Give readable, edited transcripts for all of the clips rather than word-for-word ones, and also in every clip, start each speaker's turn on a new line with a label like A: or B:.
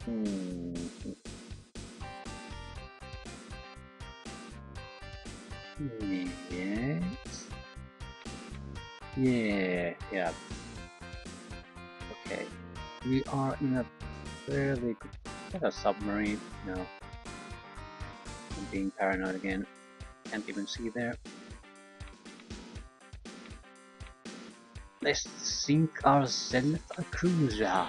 A: Hmm. Yes. Yeah. Okay. We are in a fairly good like a submarine. No, I'm being paranoid again. Can't even see there. Let's sink ourselves a cruiser.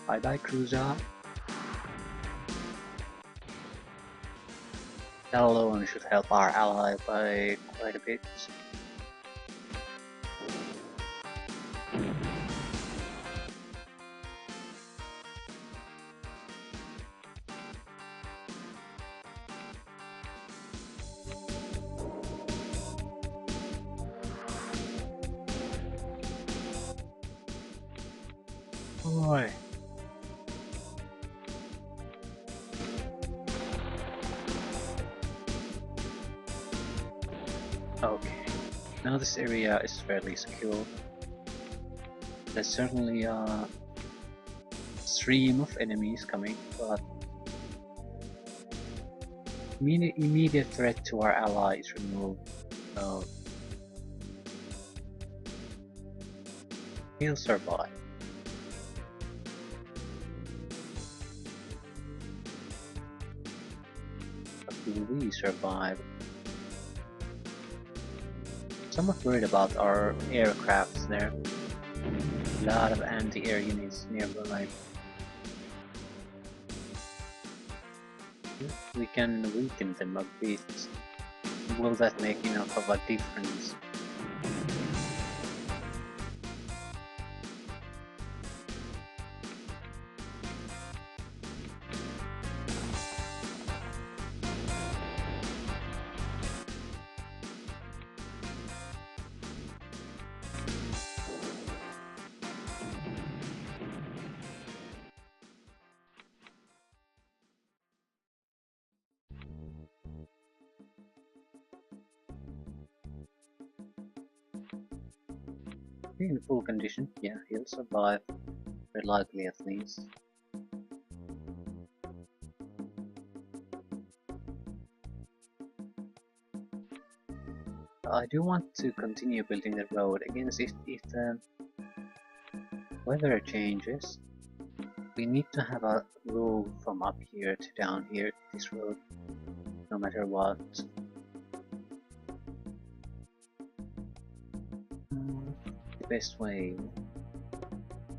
A: Bye bye, cruiser. That alone should help our ally by quite a bit. Boy. Okay. Now this area is fairly secure. There's certainly a stream of enemies coming, but immediate threat to our ally is removed. So he'll survive. But will we survive? Somewhat worried about our aircrafts there. A lot of anti-air units nearby. We can weaken them a bit. Will that make enough of a difference? In full condition, yeah, he'll survive. Very likely at least. I do want to continue building the road. Again, if the weather changes, we need to have a road from up here to down here, this road, no matter what. The best way.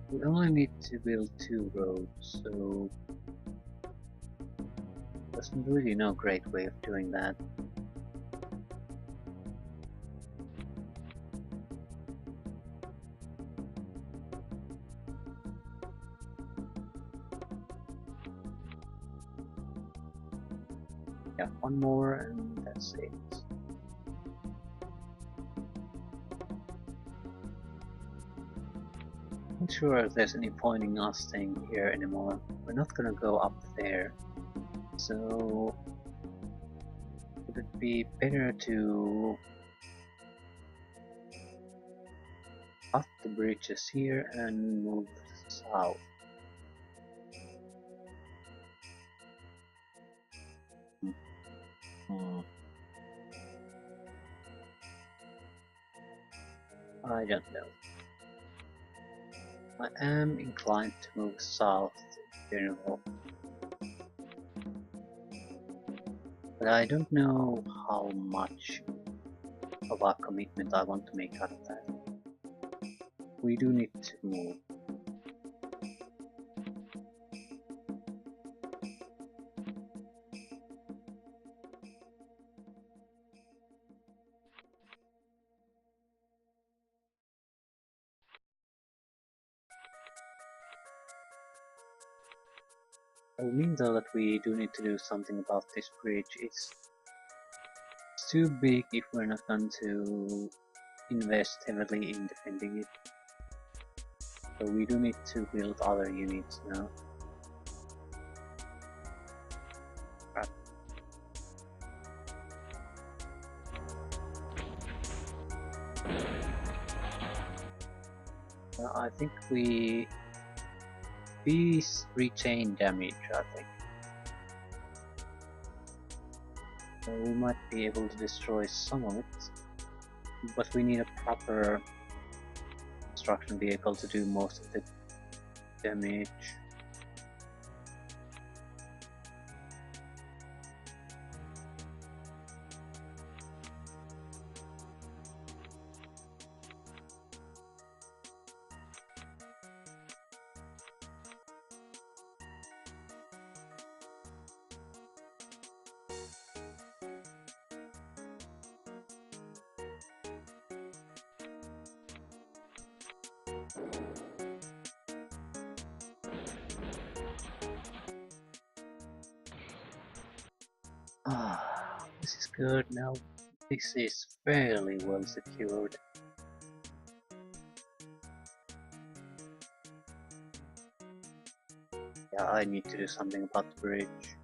A: We only need to build 2 roads, so there's really no great way of doing that. Yeah, one more and that's it. Not sure if there's any point in us staying here anymore. We're not gonna go up there. So would it be better to cut the bridges here and move south? Hmm. I don't know. I am inclined to move south in general, but I don't know how much of a commitment I want to make out of that. We do need to move. I mean though that we do need to do something about this bridge. It's too big if we're not going to invest heavily in defending it. So we do need to build other units now. I think we These retain damage, I think. So we might be able to destroy some of it, but we need a proper construction vehicle to do most of the damage. Ah, this is good now. This is fairly well secured. Yeah, I need to do something about the bridge.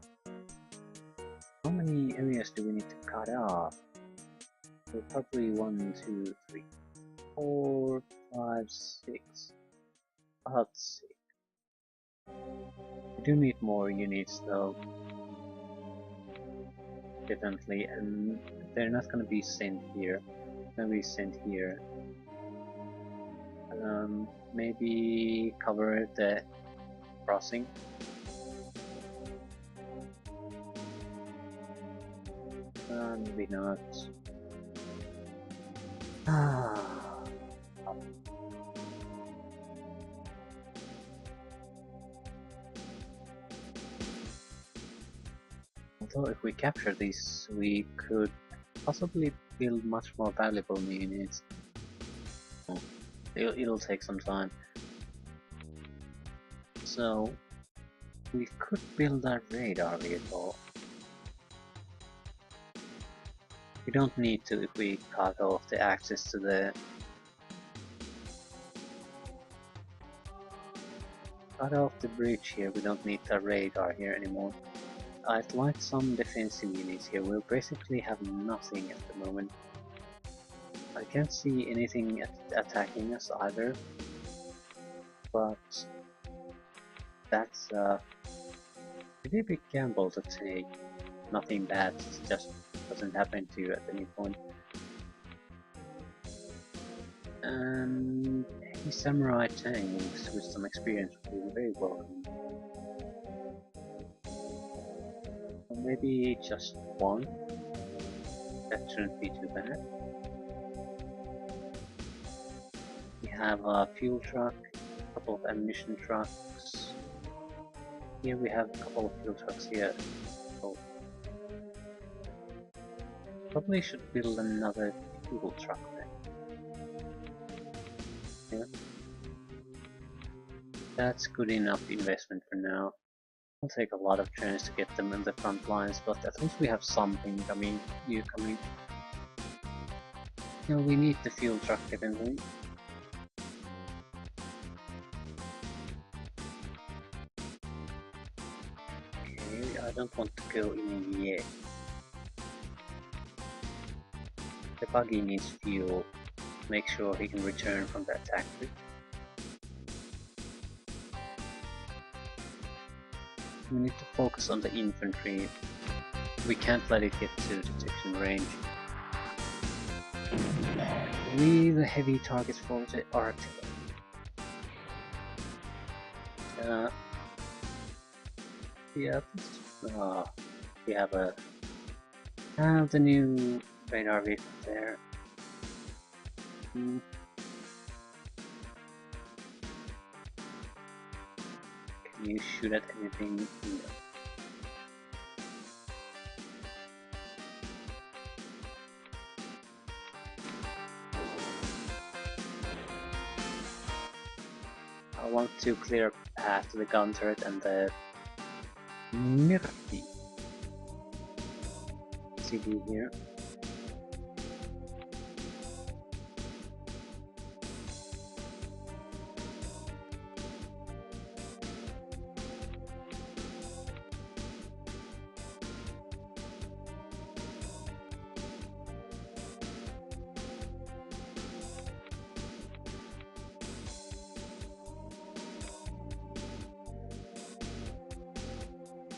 A: How many areas do we need to cut off? So probably 1, 2, 3, 4, 5, 6. About 6. We do need more units though. Definitely, and they're not gonna be sent here. They're gonna be sent here. Maybe cover the crossing. Maybe not. Ah. Although if we capture these, we could possibly build much more valuable units. It'll take some time. So we could build a radar vehicle. We don't need to if we cut off the access to the bridge here. We don't need the radar here anymore. I'd like some defensive units here. We basically have nothing at the moment. I can't see anything attacking us either, but that's a pretty big gamble to take. Nothing bad just doesn't happen to you at any point. And a samurai tanks with some experience would be very welcome. Or maybe just one. That shouldn't be too bad. We have a fuel truck, a couple of ammunition trucks. Here we have a couple of fuel trucks here. So probably should build another fuel truck then. Yeah. That's good enough investment for now. It'll take a lot of trains to get them in the front lines, but at least we have something coming. You know, we need the fuel truck definitely. Okay, I don't want to go in yet. The buggy needs fuel. Make sure he can return from that factory. We need to focus on the infantry. We can't let it get to detection range. Leave the heavy targets for the artillery. Yeah, we have the new radar vehicle there. Can you shoot at anything? No. I want to clear a path to the gun turret and the Mirti CD here.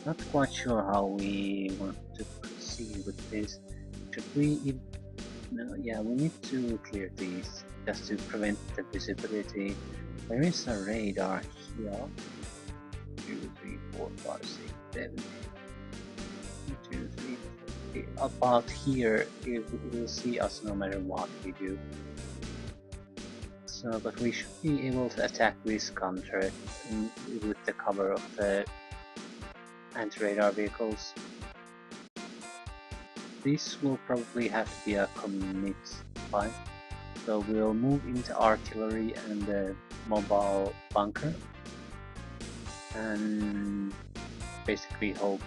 A: Not quite sure how we want to proceed with this. Should we? No, yeah, we need to clear these just to prevent the visibility. There is a radar here. 2, 3, 4, 5, 6, 7, 2, 3, 4. About here, it will see us no matter what we do. So, but we should be able to attack this counter with the cover of the anti-radar vehicles. This will probably have to be a commit fight. So we'll move into artillery and the mobile bunker and basically hope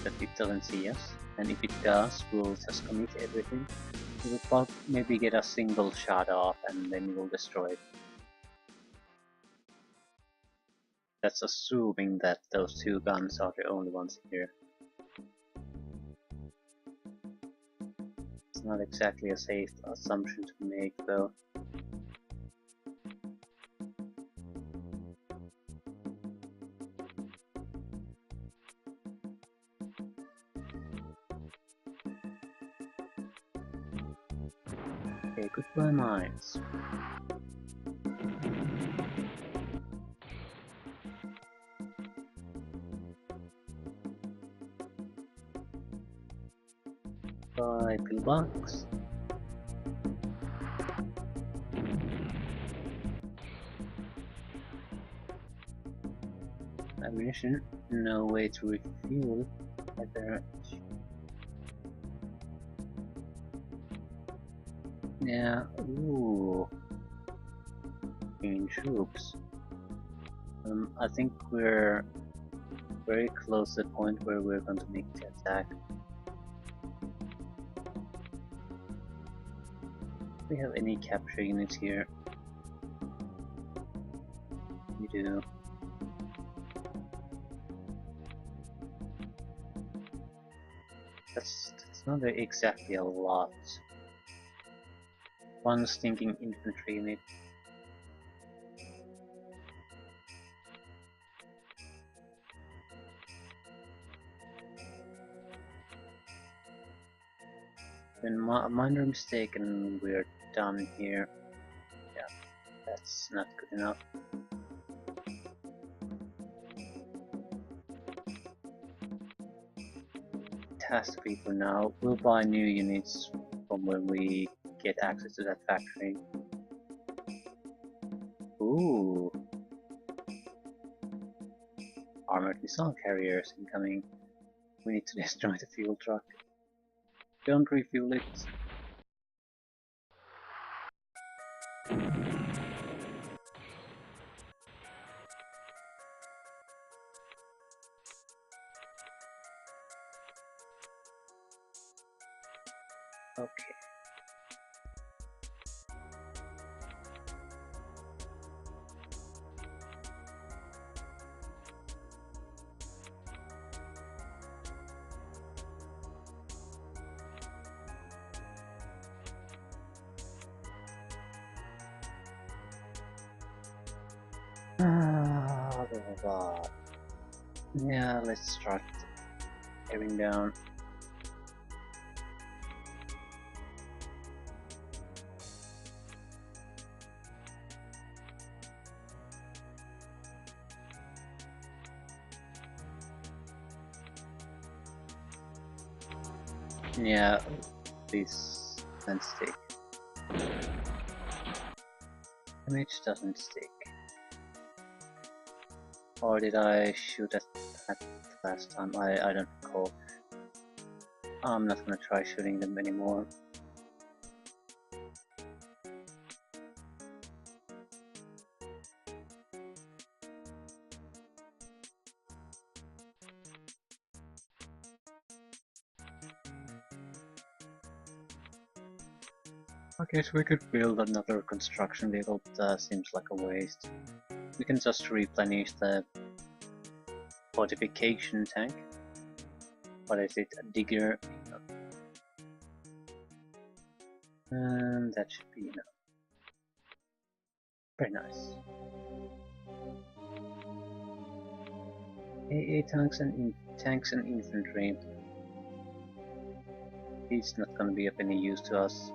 A: that it doesn't see us. And if it does, we'll just commit everything. We'll maybe get a single shot off and then we'll destroy it. That's assuming that those two guns are the only ones here. It's not exactly a safe assumption to make though. Okay, goodbye mines. Bye pillbox. Ammunition, no way to refuel either. Yeah, ooh. In troops. I think we're very close to the point where we're going to make the attack. Do we have any capture units here? We do. That's not exactly a lot. One stinking infantry unit. When minor mistake and we're done here. Yeah, that's not good enough. It has to be for now. We'll buy new units from when we get access to that factory. Ooh. Armored missile carriers incoming. We need to destroy the fuel truck. Don't refuel it. Okay. Blah, blah, blah. Yeah, let's start tearing down. Yeah, this can stick. Image doesn't stick. Or did I shoot at last time? I don't recall. I'm not gonna try shooting them anymore. Okay, so we could build another construction vehicle, but seems like a waste. We can just replenish the fortification tank. What is it? A digger? And that should be enough. Very nice. AA tanks and infantry. He's not gonna be of any use to us.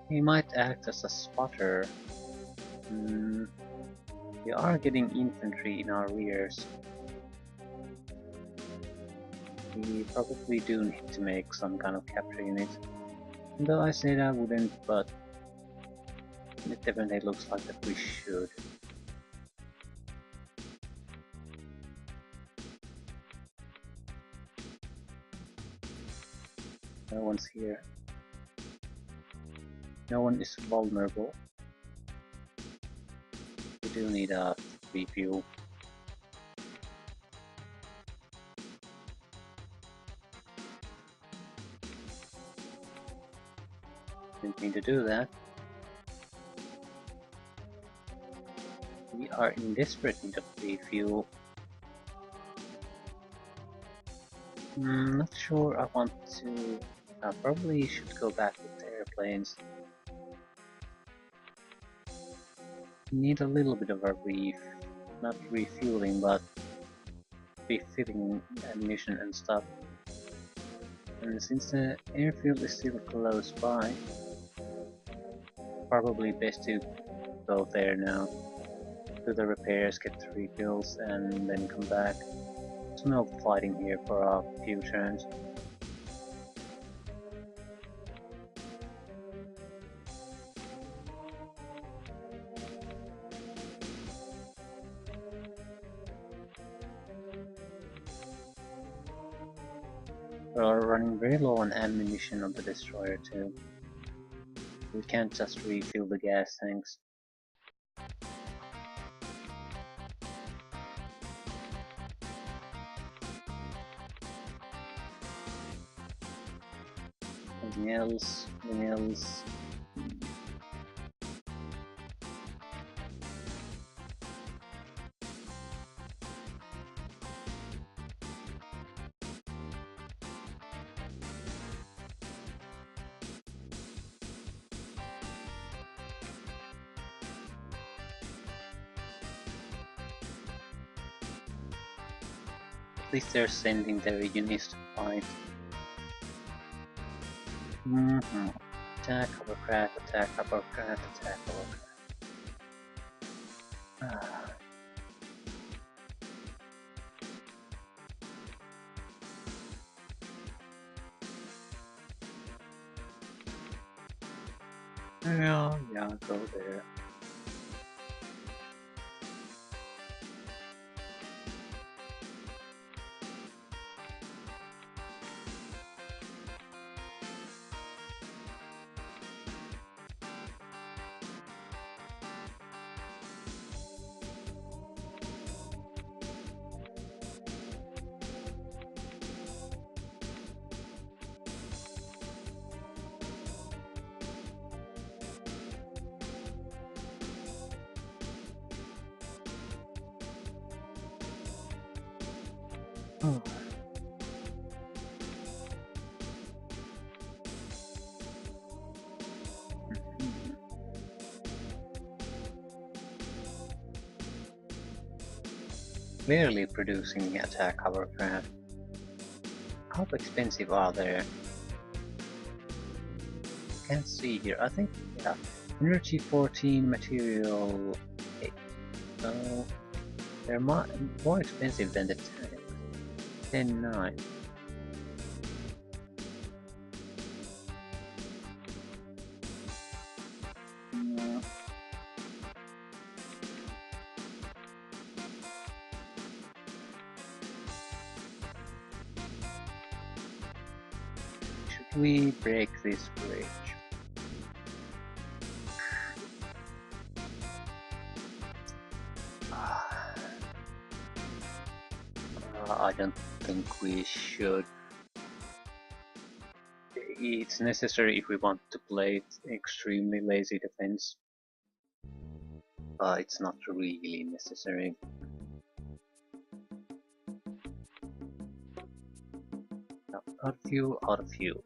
A: He might act as a spotter. We are getting infantry in our rears. We probably do need to make some kind of capture unit. Though I said I wouldn't, but it definitely looks like that we should. No one's here. No one is vulnerable. We do need a refuel. Didn't mean to do that. We are in desperate need of refuel. Not sure I want to. I probably should go back with the airplanes. Need a little bit of a not refueling, but refilling ammunition and stuff. And since the airfield is still close by, probably best to go there now. Do the repairs, get the refills, and then come back. There's no fighting here for a few turns. We are running very low on ammunition on the destroyer too. We can't just refill the gas tanks. Anything else? Anything else? At least they're sending their units to fight. Attack, hovercraft, attack, hovercraft, attack, hovercraft. Yeah, go there. Oh. Clearly producing attack hovercraft. How expensive are they? Can't see here. I think, yeah. Energy 14, material 8. So they're more expensive than the tank. 10-9. Should we break this bridge? I don't think we should. It's necessary if we want to play extremely lazy defense. But it's not really necessary. No, out of fuel, out of fuel.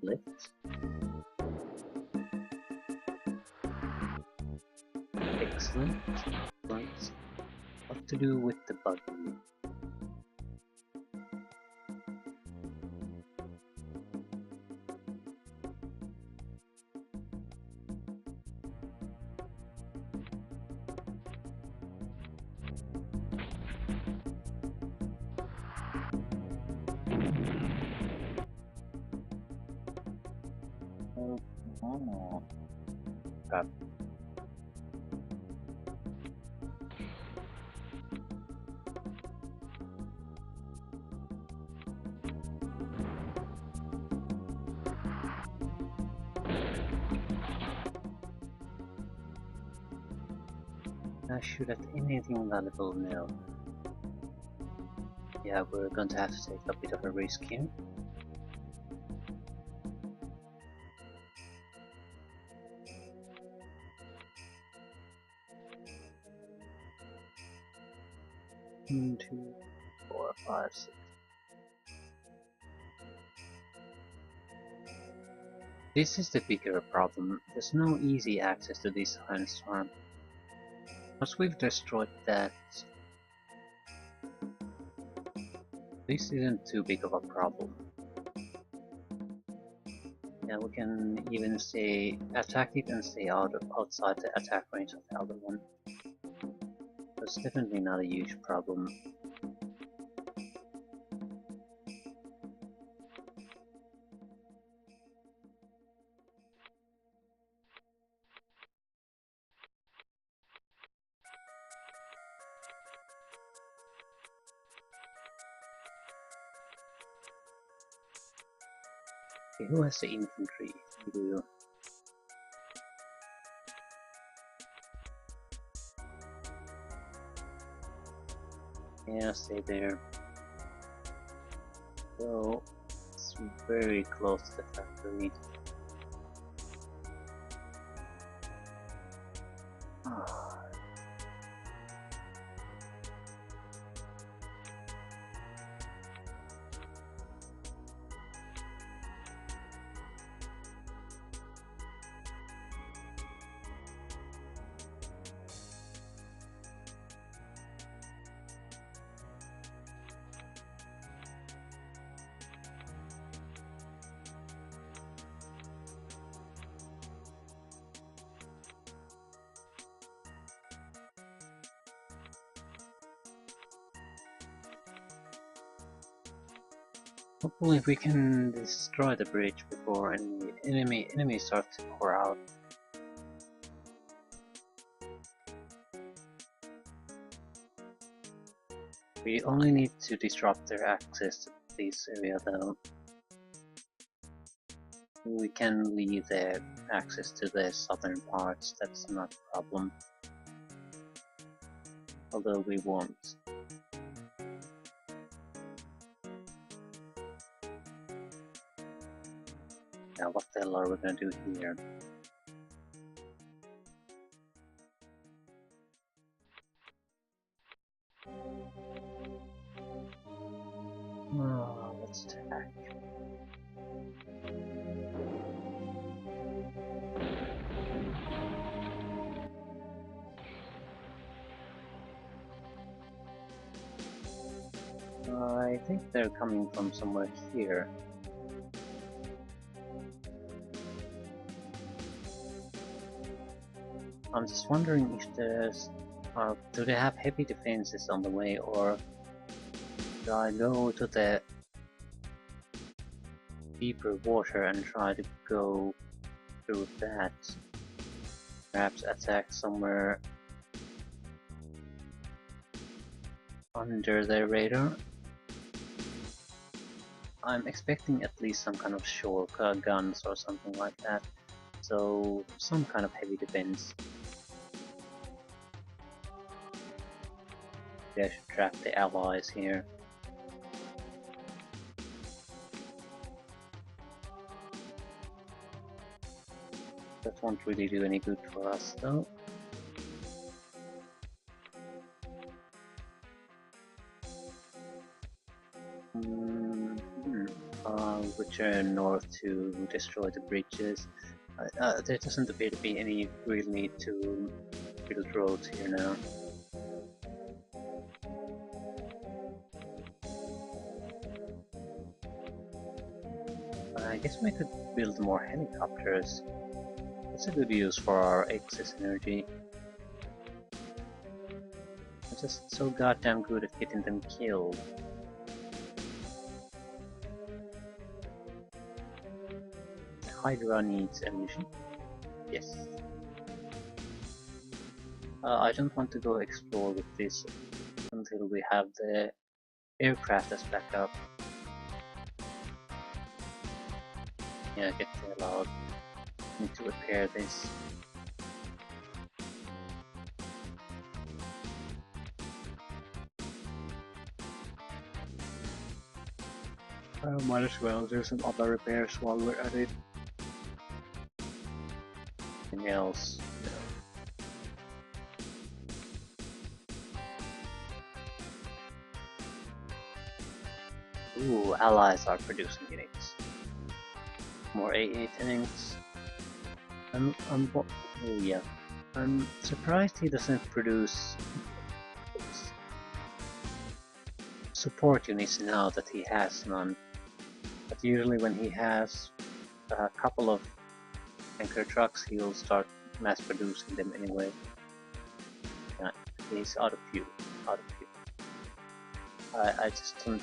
A: Lift. to do with the buggy. Oh, crap. I should have anything valuable now. Yeah, we're going to have to take a bit of a risk here. One, 2, 4, 5, 6. This is the bigger problem. There's no easy access to this sandstorm. Once we've destroyed that, this isn't too big of a problem. Yeah, we can even stay attack it and stay outside the attack range of the other one. That's definitely not a huge problem. Okay, who has the infantry? You. Yeah, stay there. So, it's very close to the factory. Hopefully we can destroy the bridge before any enemies start to pour out. We only need to disrupt their access to this area though. We can leave their access to the southern parts, that's not a problem. Although we won't. Now what the hell are we gonna do here? Oh, let's attack. I think they're coming from somewhere here. I'm just wondering if there's... do they have heavy defenses on the way, or do I go to the deeper water and try to go through that? Perhaps attack somewhere under their radar? I'm expecting at least some kind of shore guns or something like that, so some kind of heavy defense. Maybe I should trap the allies here. That won't really do any good for us though. Return north to destroy the bridges. There doesn't appear to be any real need to build roads here now. I guess we could build more helicopters. That's a good use for our excess energy. I'm just so goddamn good at getting them killed. The Hydra needs ammunition. Yes. I don't want to go explore with this until we have the aircraft as backup. Yeah, get the allowed. Need to repair this. Might as well do some other repairs while we're at it. Anything else? No. Ooh, allies are producing units. More AA tanks. Oh yeah. I'm surprised he doesn't produce support units now that he has none. But usually when he has a couple of tanker trucks, he'll start mass producing them anyway. Yeah, he's out of fuel. Out of fuel. I just don't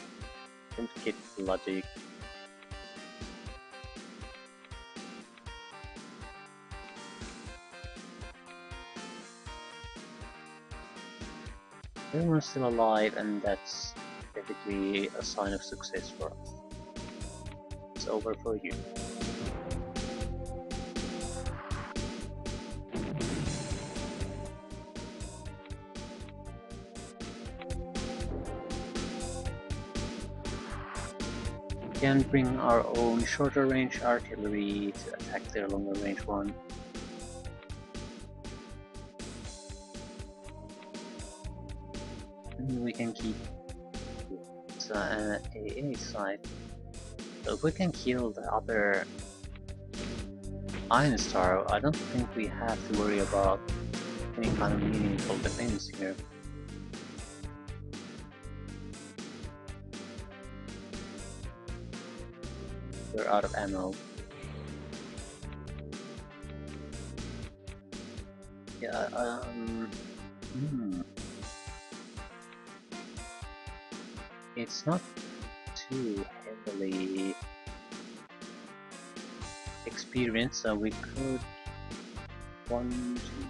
A: get the logic. Everyone's still alive, and that's basically a sign of success for us. It's over for you. We can bring our own shorter range artillery to attack their longer range one. And we can keep AA side. So if we can kill the other Iron Star, I don't think we have to worry about any kind of meaningful defense here. We're out of ammo. Yeah, It's not too heavily experienced, so we could 1, 2, 3,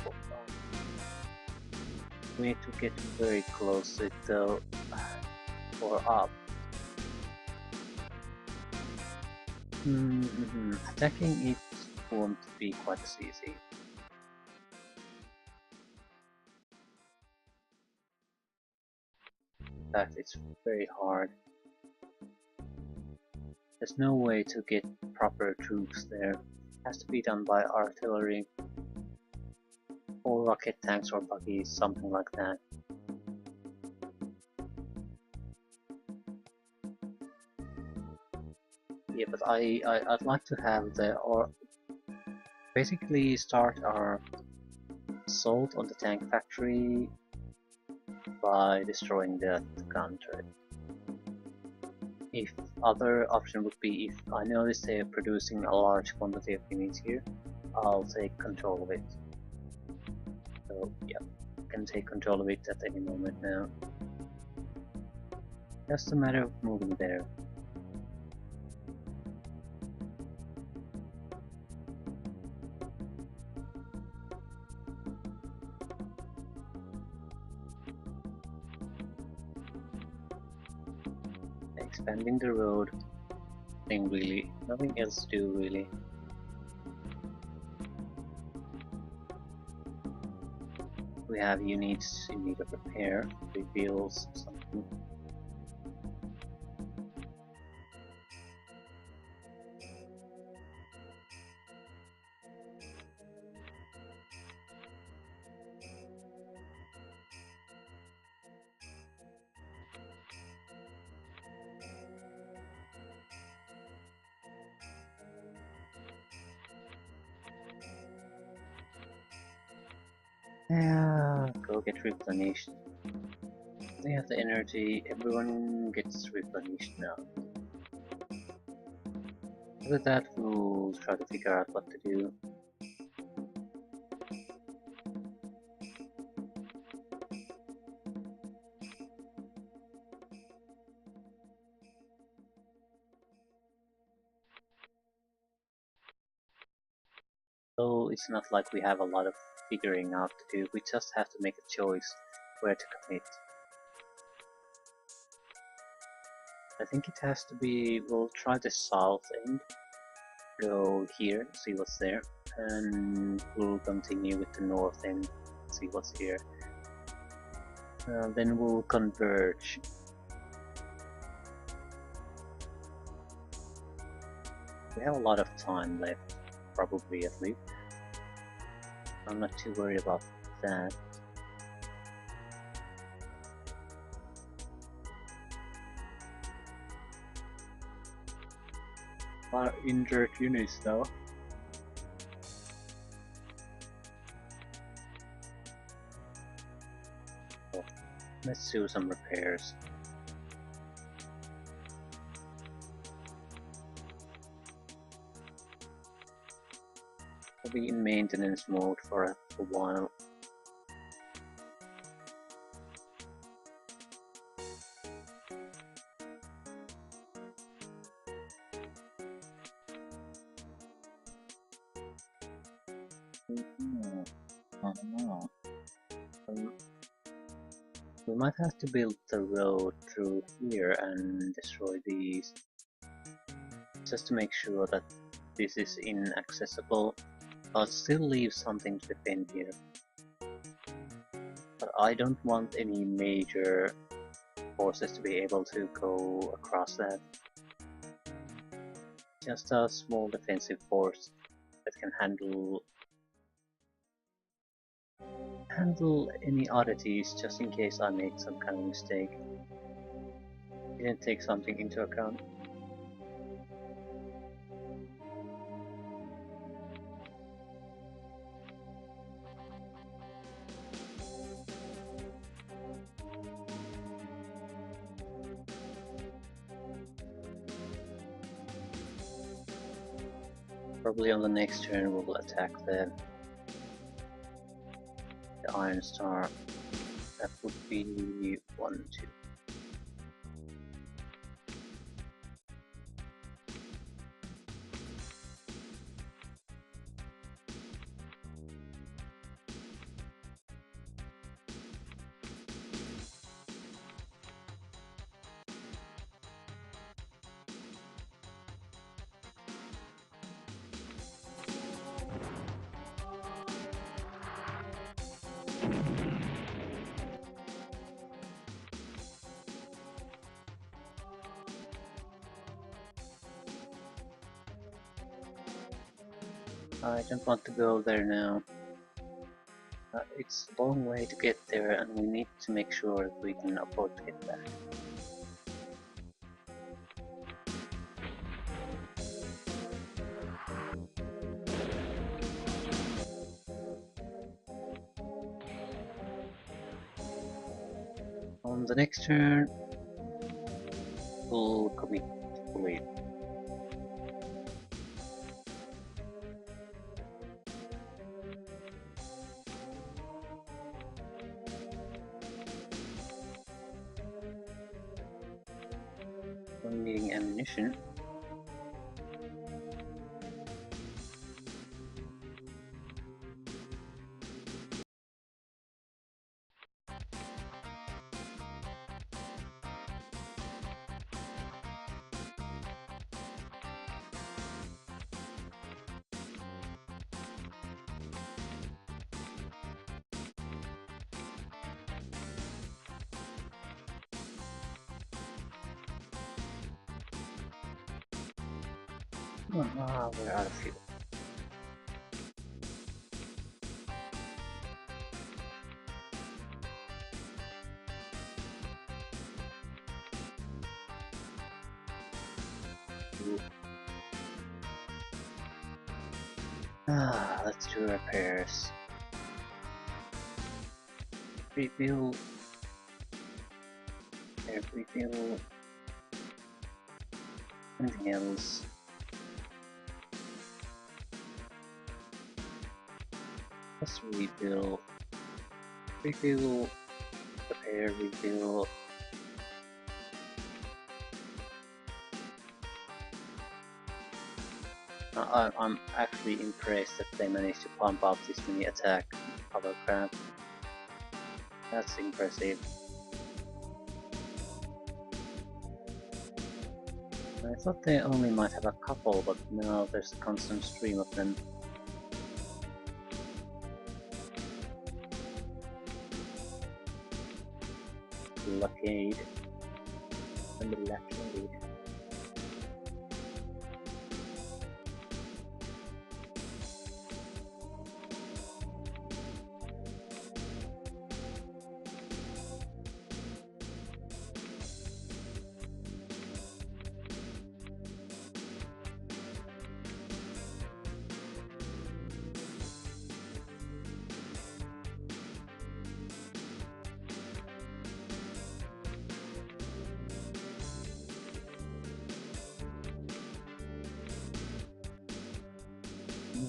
A: 4, 5. We need to get very close to it though, or up. Attacking it won't be quite as easy. In fact, it's very hard. There's no way to get proper troops there. It has to be done by artillery or rocket tanks or buggies, something like that. Yeah, but I'd like to have basically start our assault on the tank factory by destroying the gun turret. If other option would be, if I notice they're producing a large quantity of units here, I'll take control of it. So yeah, I can take control of it at any moment now. Just a matter of moving there. Expanding the road, nothing else to do really. We have units in need of repair, reveals something. Yeah, go get replenished. They have the energy, everyone gets replenished now. After that, we'll try to figure out what to do. So it's not like we have a lot of figuring out to do, we just have to make a choice where to commit. I think it has to be, we'll try the south end, go here, see what's there, and we'll continue with the north end, see what's here. Then we'll converge. We have a lot of time left, probably at least. I'm not too worried about that. Our injured units though. Oh, let's do some repairs. I'll be in maintenance mode for a while. I don't know. We might have to build the road through here and destroy these, just to make sure that this is inaccessible, but still leave something to defend here. But I don't want any major forces to be able to go across that. Just a small defensive force that can handle any oddities, just in case I make some kind of mistake. Didn't take something into account. Probably on the next turn we will attack the Iron Star. That would be 1, 2. I don't want to go there now. It's a long way to get there and we need to make sure that we can afford to get back. On the next turn, we'll commit fully. I'm needing ammunition. We're out of fuel. Let's do repairs. Rebuild. Rebuild. Anything else? Let's rebuild, rebuild, repair, rebuild. I'm actually impressed that they managed to pump out this many attack hovercraft. That's impressive. I thought they only might have a couple, but now there's a constant stream of them. Blockade. And the blockade.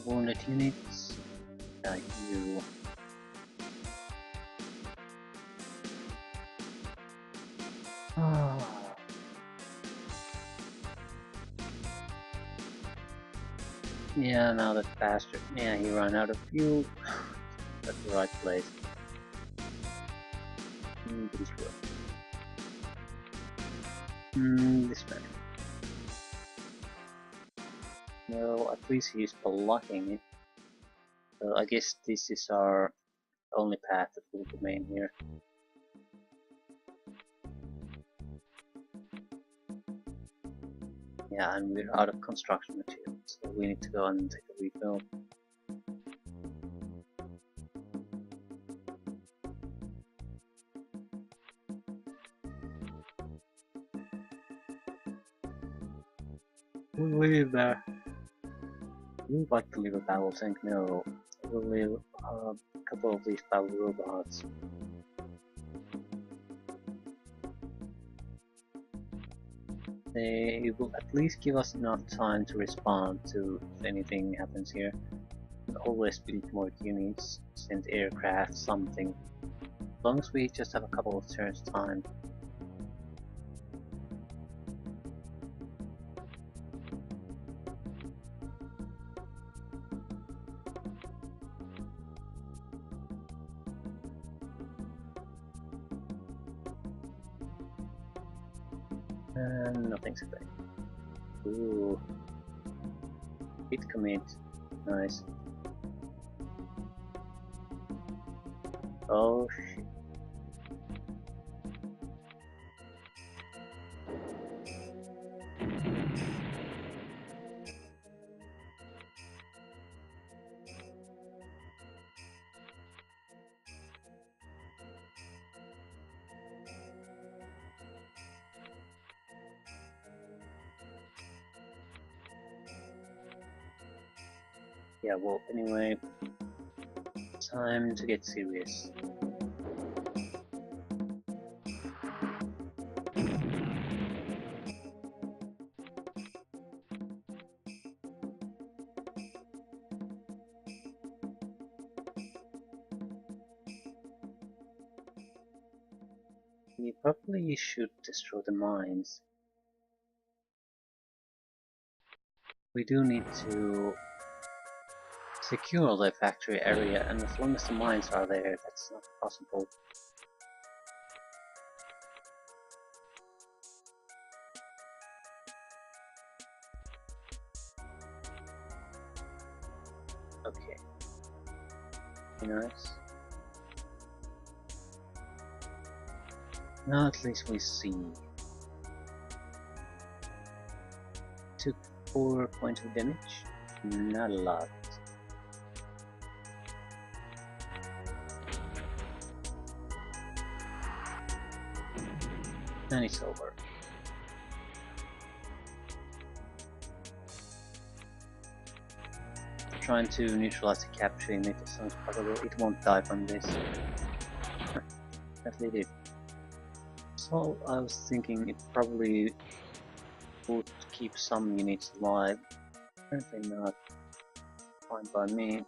A: Wounded units, like you. Yeah, now that bastard. Yeah, he ran out of fuel. That's the right place. This way. This way. No, at least he's blocking it. So I guess this is our only path that will remain here. Yeah, and we're out of construction material, so we need to go and take a refill. We'll leave there. We would like to leave a battle tank? No. We'll leave a couple of these battle robots. They will at least give us enough time to respond to if anything happens here. We'll always build more units, send aircraft, something. As long as we just have a couple of turns time. And nothing's happening. Ooh. Hit commit. Nice. Oh shit. Yeah, well, anyway, time to get serious. We probably should destroy the mines. We do need to secure the factory area, and as long as the mines are there, that's not possible. Okay. Nice. Now at least we see. Took 4 points of damage. Not a lot. And it's over. Trying to neutralize the capture unit as soon as possible. It won't die from this. At least it. So I was thinking it probably would keep some units alive. Apparently not. Fine by me.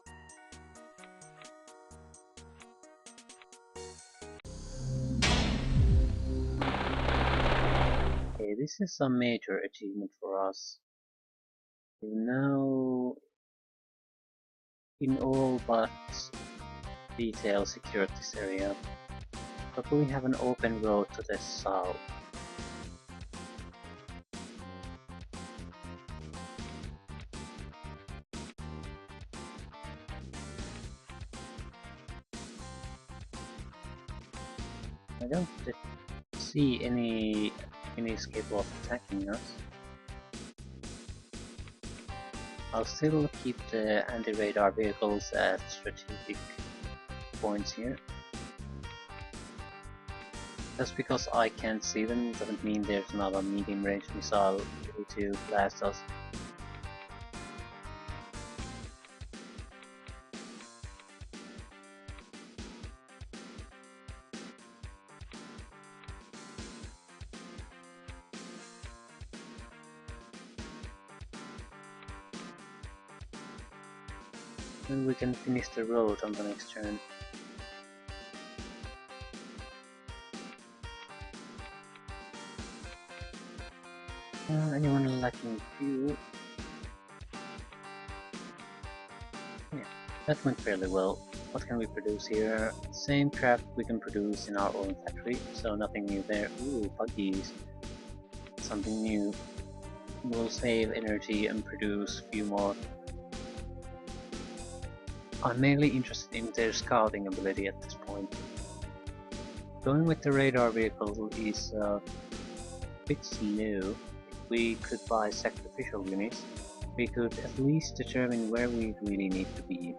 A: this is a major achievement for us. We now, in all but detail, secured this area, but we have an open road to the south. I don't see any capable of attacking us. I'll still keep the anti-radar vehicles at strategic points here. Just because I can't see them doesn't mean there's another medium-range missile ready to blast us. Then we can finish the road on the next turn. Anyone lacking fuel? Yeah, that went fairly well. What can we produce here? Same crap we can produce in our own factory, so nothing new there. Ooh, buggies. Something new. We'll save energy and produce a few more. I'm mainly interested in their scouting ability at this point. Going with the radar vehicle is a bit slow. If we could buy sacrificial units, we could at least determine where we really need to be.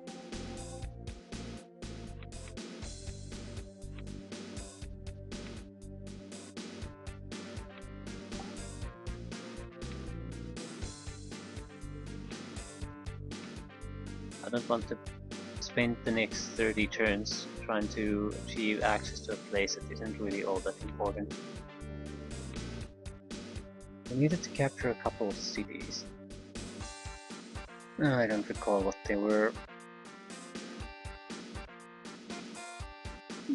A: I don't want to spend the next 30 turns trying to achieve access to a place that isn't really all that important. We needed to capture a couple of cities. I don't recall what they were.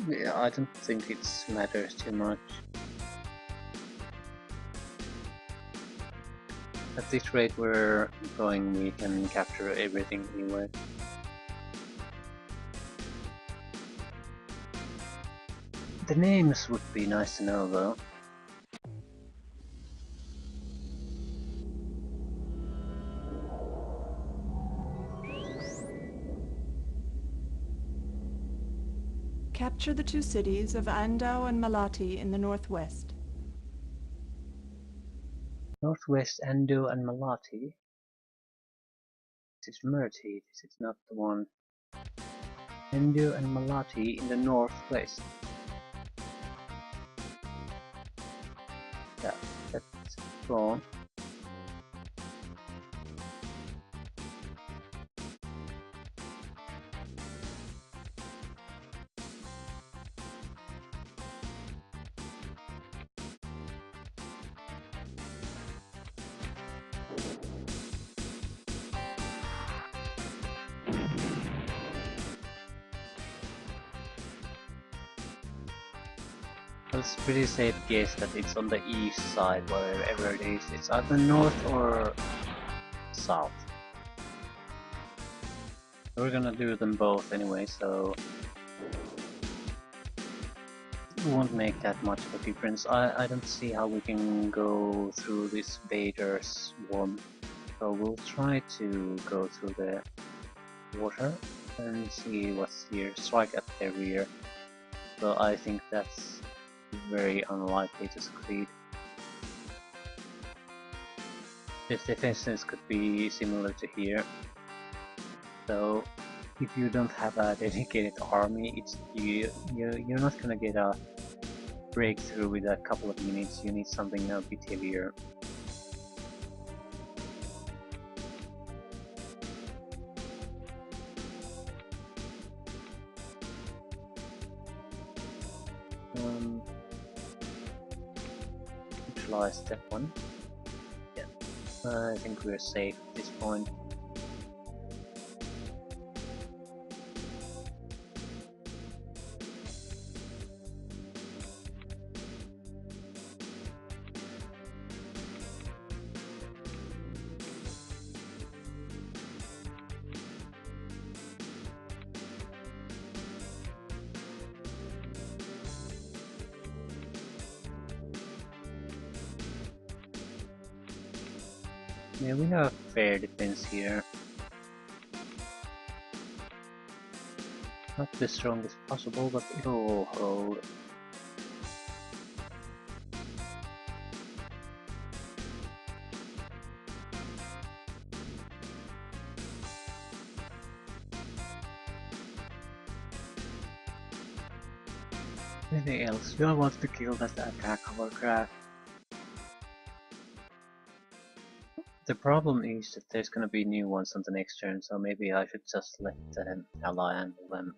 A: Yeah, I don't think it matters too much. At this rate we're going, we can capture everything anyway. The names would be nice to know though.
B: Capture the two cities of Andau and Malati in the northwest.
A: Northwest Andau and Malati? This is Murti, this is not the one. Andau and Malati in the northwest. Yeah, that's wrong. It's pretty safe guess that it's on the east side, wherever it is. It's either north or south. We're gonna do them both anyway, so it won't make that much of a difference. I don't see how we can go through this Vader swarm, so we'll try to go through the water and see what's here. Strike at their rear. So I think that's very unlikely to succeed. This defenses could be similar to here. So if you don't have a dedicated army, you're not gonna get a breakthrough with a couple of units. You need something a bit heavier. Neutralize that one. Yeah, I think we're safe at this point. Yeah, we have a fair defense here. Not the strongest possible, but it'll hold. Anything else? You don't want to kill that attack hovercraft. The problem is that there's gonna be new ones on the next turn, so maybe I should just let the ally handle them.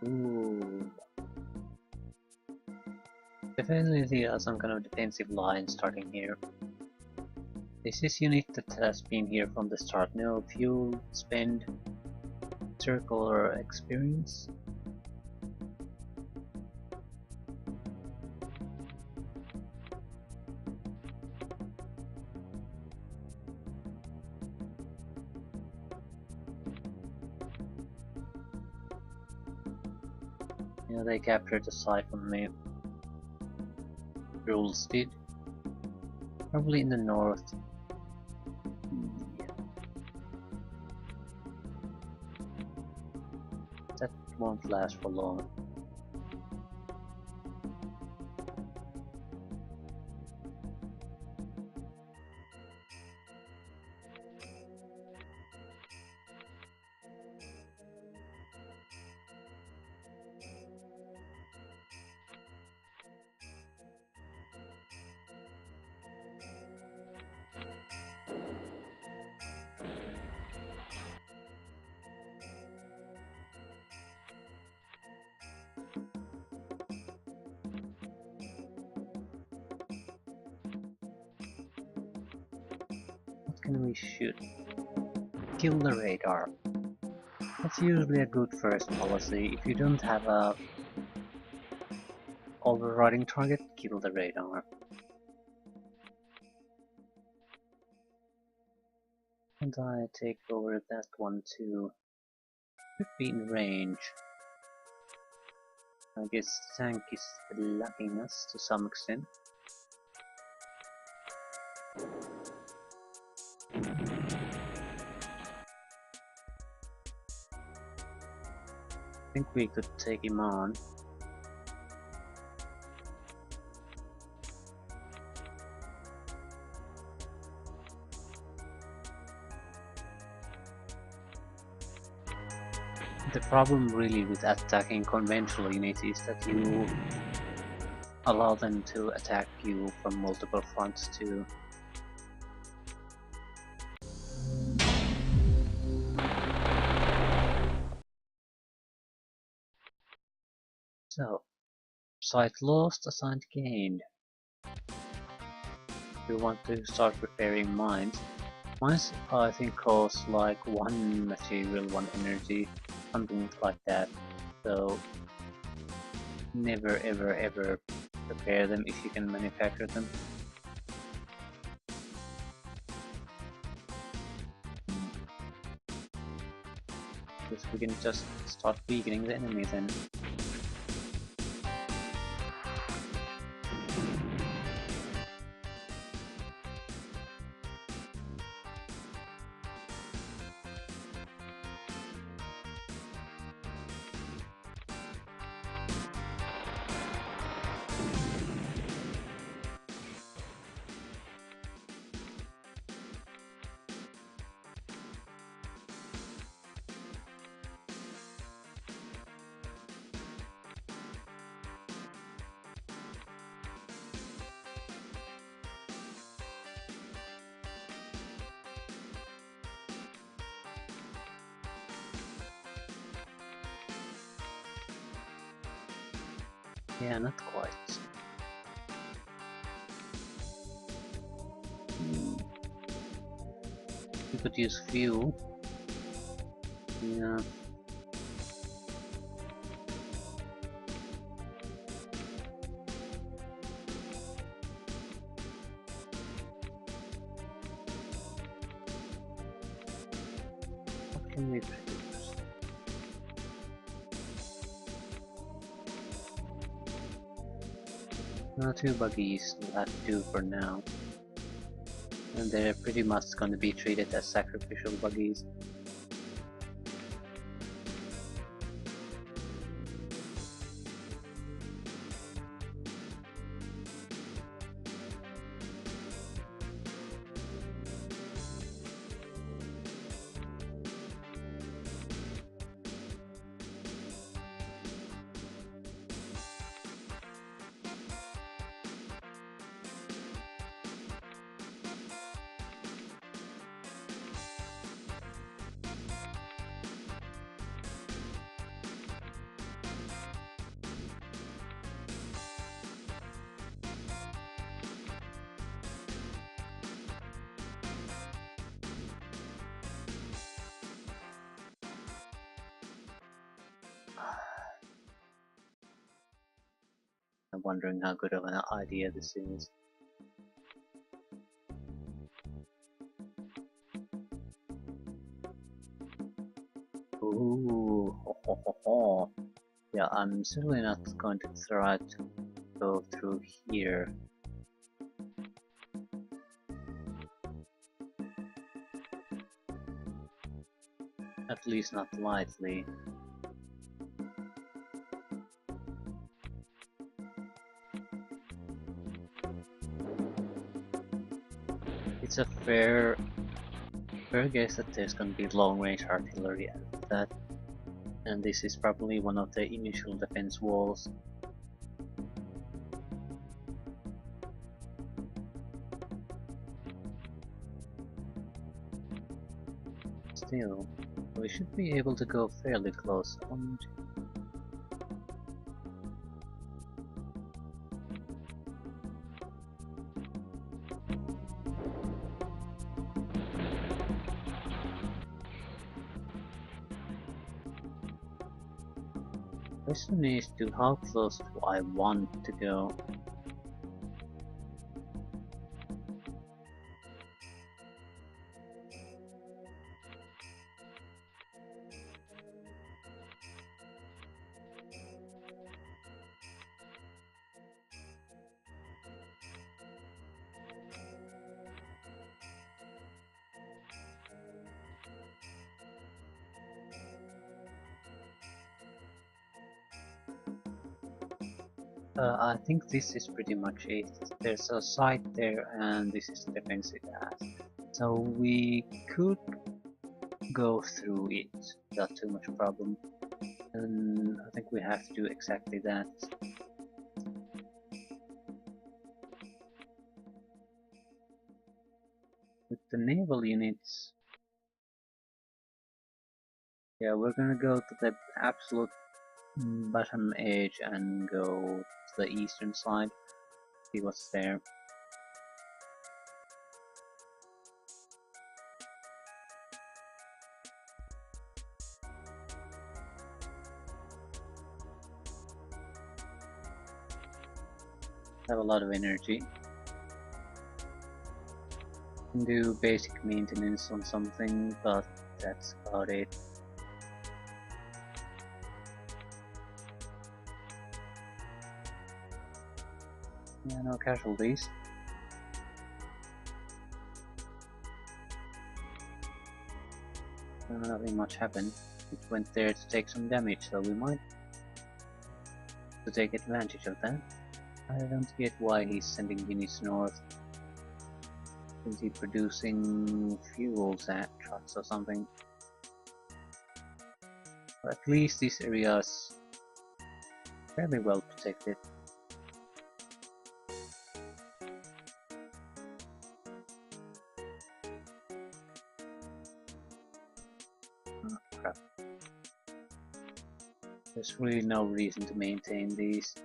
A: Ooh. Definitely see some kind of defensive line starting here. This is unit that has been here from the start. No fuel, spend, circle or experience. Yeah, they captured the site from me. Rules did. Probably in the north. Yeah. That won't last for long. What can we shoot? Kill the radar. That's usually a good first policy. If you don't have a overriding target, kill the radar. And I take over that one too. Could be in range. I guess tank is lacking us to some extent. I think we could take him on. The problem really with attacking conventional units is that you allow them to attack you from multiple fronts too. So, site lost, assigned gained. We want to start repairing mines. Mines, I think, cost like 1 material, 1 energy, something like that. So, never ever ever repair them if you can manufacture them. Because we can just start weakening the enemy then. Yeah, not quite. We could use fuel. Yeah. can we produce? Two buggies will have to do for now. And they're pretty much going to be treated as sacrificial buggies. I'm wondering how good of an idea this is. Ooh, ho, ho, ho, ho. Yeah, I'm certainly not going to try to go through here. At least not lightly. It's a fair guess that there's going to be long-range artillery at that, and this is probably one of the initial defense walls. Still, we should be able to go fairly close. Question is to how close do I want to go? I think this is pretty much it. There's a site there and this is the defense it has. So we could go through it without too much problem. And I think we have to do exactly that. With the naval units, yeah, we're gonna go to the absolute bottom edge and go to the eastern side, see what's there. Have a lot of energy. Can do basic maintenance on something, but that's about it. Yeah, no casualties. Nothing much happened. It went there to take some damage, so we might to take advantage of that. I don't get why he's sending units north. Is he producing fuels at trucks or something? But at least this area is fairly well protected. Oh, crap. There's really no reason to maintain these.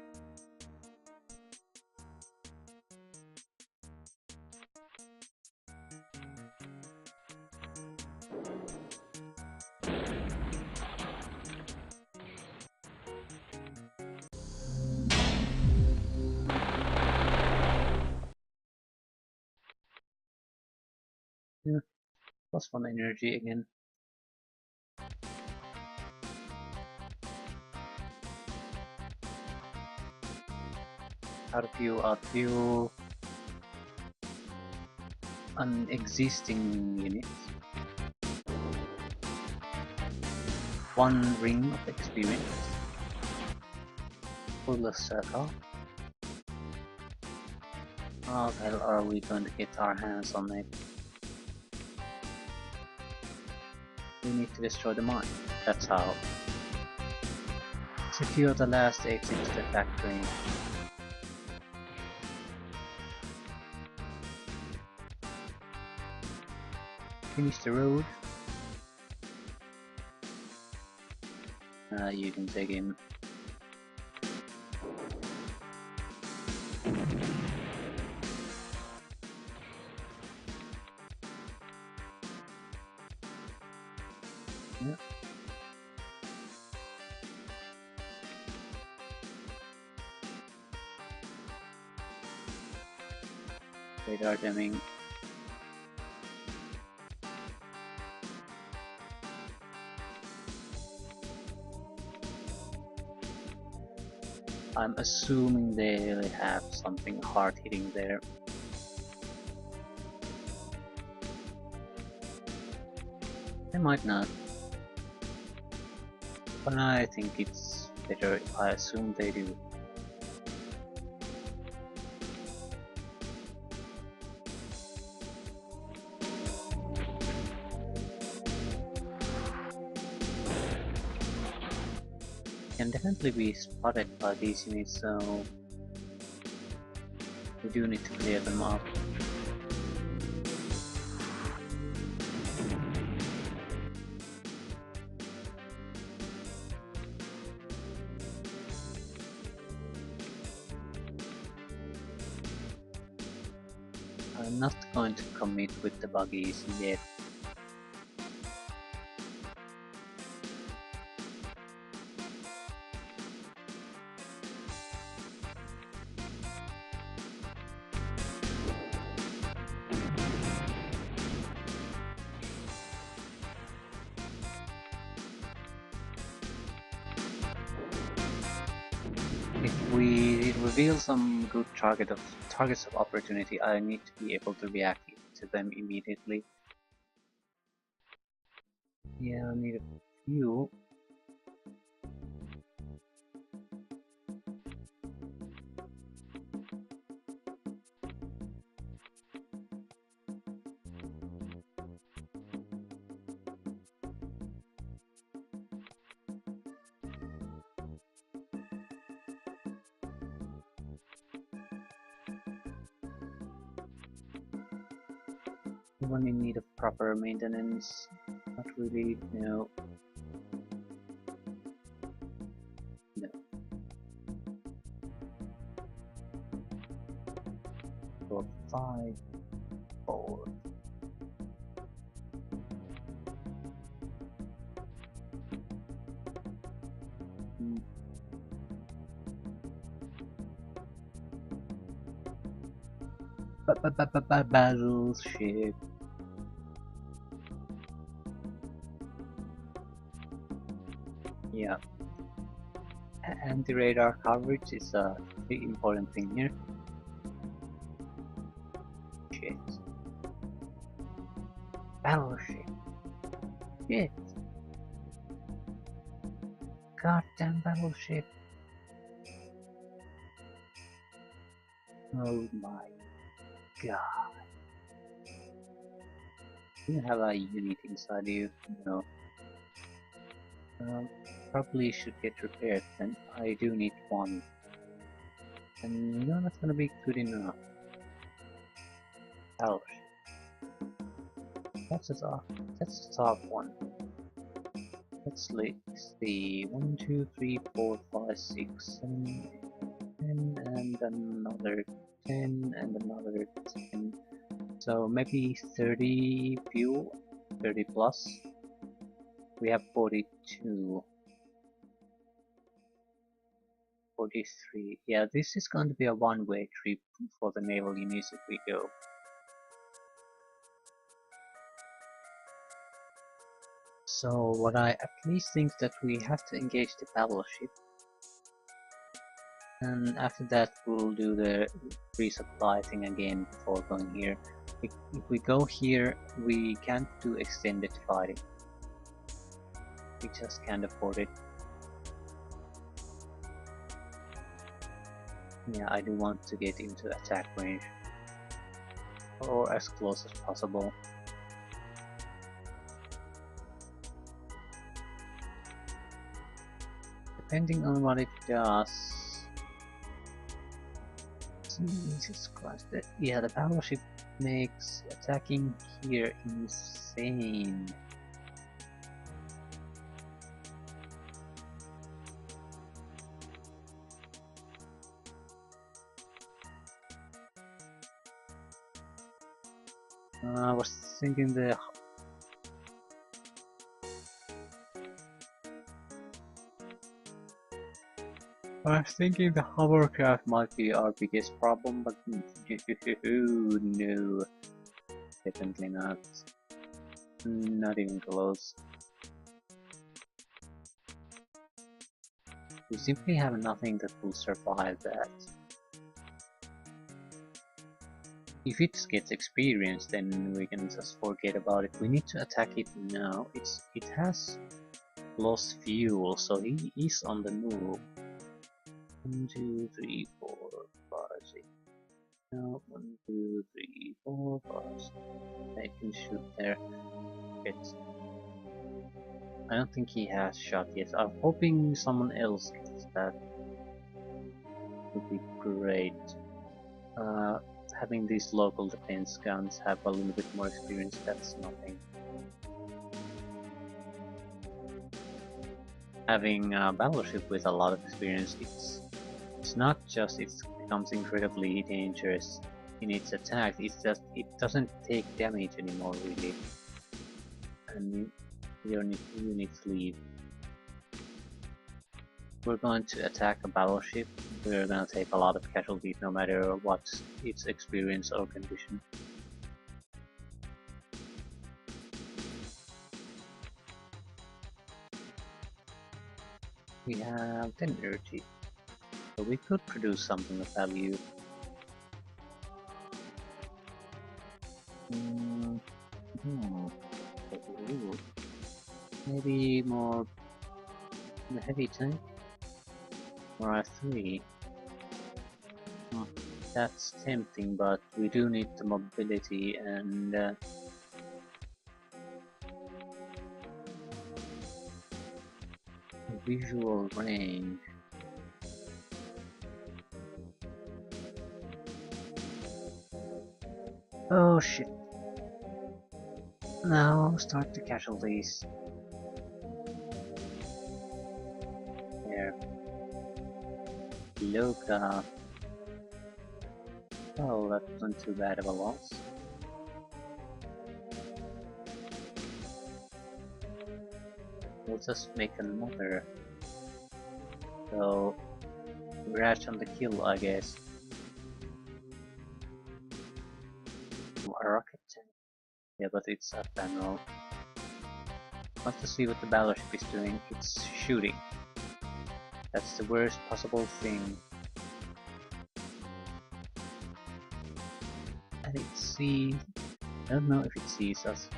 A: Yeah, +1 energy again. Out of you an existing unit. 1 ring of experience. Pull a circle. How the hell are we going to get our hands on it? We need to destroy the mine. That's how. Secure the last exit to the factory. Finish the road. You can take him. Yeah. Radar jamming. I'm assuming they have something hard hitting there. They might not. But I think it's better if I assume they do. Can definitely be spotted by these units, so we do need to clear them up. I'm not going to commit with the buggies yet. If we reveal some good targets of opportunity, I need to be able to react to them immediately. Yeah, I need a few. One in need of proper maintenance. Not really, no. No. 4, 5, 4. Battleship. Yeah. Anti-radar coverage is a very important thing here. Shit. Battleship. Shit. Goddamn battleship. Oh my god. Do you have a unit inside you? No. Probably should get repaired then. I do need one. And you're not gonna be good enough. Ouch. That's a top one. Let's see. 1, 2, 3, 4, 5, 6, 7, 10, and another 10, and another 10. So maybe 30 fuel, 30 plus. We have 42. 43. Yeah, this is going to be a one-way trip for the naval units if we go. So what I at least think that we have to engage the battleship. And after that we'll do the resupply thing again before going here. If we go here, we can't do extended fighting. We just can't afford it. Yeah, I do want to get into attack range. Or as close as possible. Depending on what it does. Jesus Christ. Yeah, the battleship makes attacking here insane. I was thinking the hovercraft might be our biggest problem, but no, definitely not. Not even close. We simply have nothing that will survive that. If it gets experience, then we can just forget about it. We need to attack it now. It has lost fuel, so he is on the move. 1, 2, 3, 4, 5, 6. No, 1, 2, 3, 4, 5, 6. I can shoot there. It's... I don't think he has shot yet. I'm hoping someone else gets that. Would be great. Having these local defense guns have a little bit more experience, that's nothing. Having a battleship with a lot of experience, it's not just it becomes incredibly dangerous in its attack, it's just it doesn't take damage anymore really. And units leave. We're going to attack a battleship. We're gonna take a lot of casualties no matter what its experience or condition. We have 10 energy, so we could produce something of value. Maybe more the heavy tank? Or R3? That's tempting, but we do need the mobility and visual range. Oh shit. Now start the casualties. There. Loka. Oh, that wasn't too bad of a loss. We'll just make another. So, Rash on the kill, I guess. A rocket tank. Yeah, but it's a panel. Let's see what the battleship is doing. It's shooting. That's the worst possible thing. And it sees... I don't know if it sees us.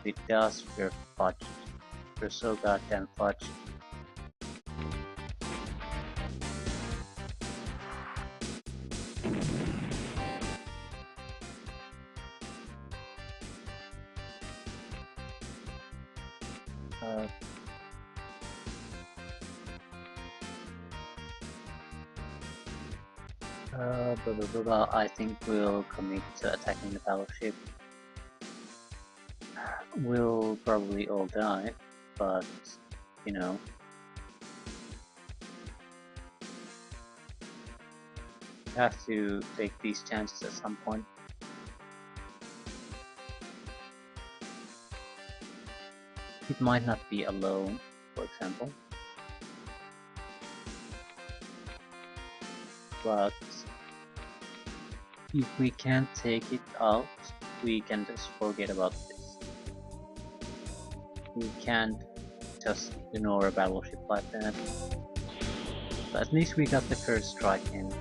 A: If it does, we're fudged. We're so goddamn fudged. I think we'll commit to attacking the battleship. We'll probably all die, but you know. We have to take these chances at some point. It might not be alone, for example. But if we can't take it out, we can just forget about this. We can't just ignore a battleship like that. But at least we got the first strike in.